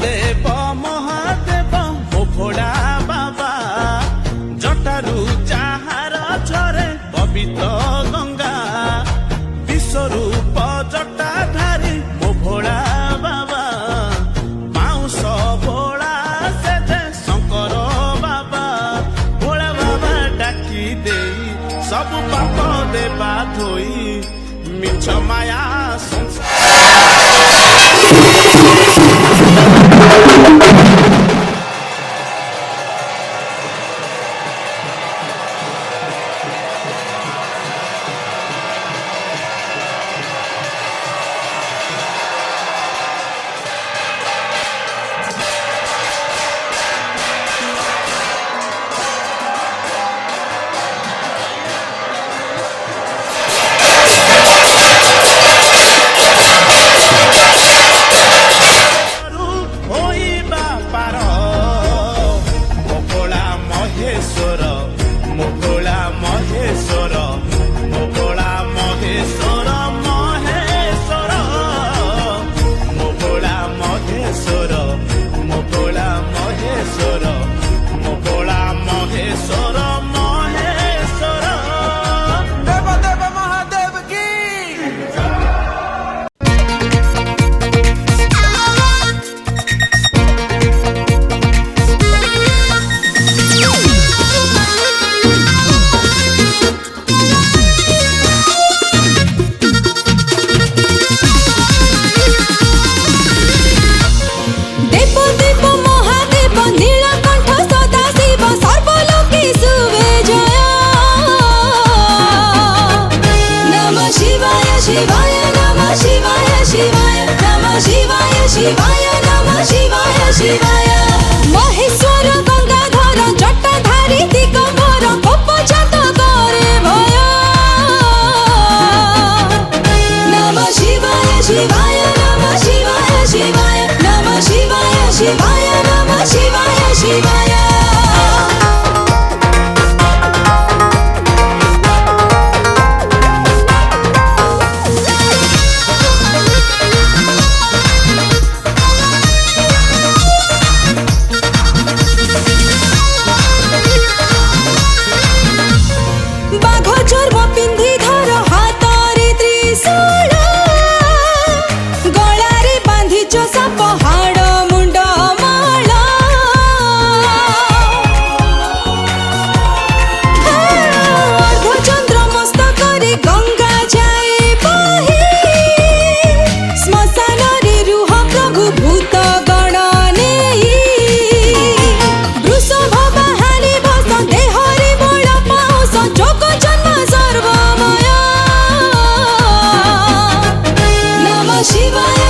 देव महादेव मो भोला बाबा जटारू चाहार झरे पवित्र गंगा विश्वरूप जटाधारी मो भोला बाबा माउस भोला से शंकर बाबा भोला बाबा डाकी दे सब पाप देवा धोई मिछ माया महेश्वर गंगाधर जटाधारी दिगंबर कोपजात करे भय नमः शिवाय शिवाय नमः शिवाय शिवाय नमः शिवाय शिवाय नमः शिवाय शिवाय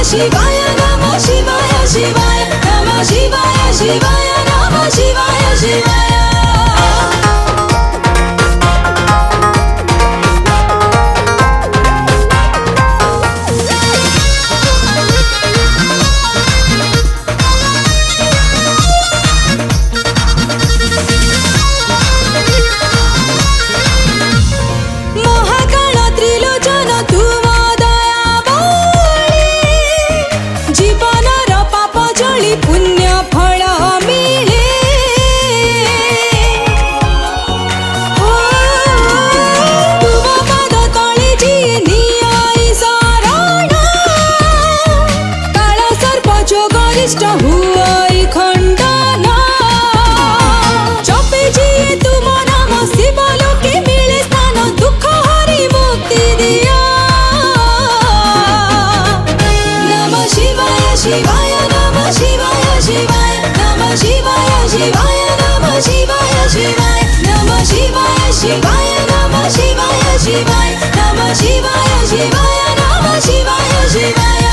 शिवाय नमः शिवाय शिवाय नमः शिवाय शिवाय नमः शिवाय शिवाय शिवाय नमः शिवाय शिवाय नमः शिवाय शिवाय नमः शिवाय शिवाय नमः शिवाय शिवाय नमः शिवाय शिवाय नमः शिवाय शिवाय नमः शिवाय शिवाय